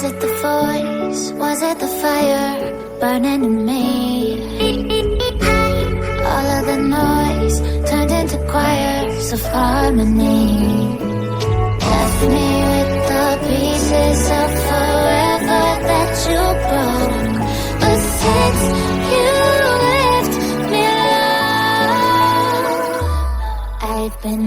Was it the voice? Was it the fire burning in me? All of the noise turned into choirs of harmony. Left me with the pieces of forever that you broke. But since you left me alone, I've been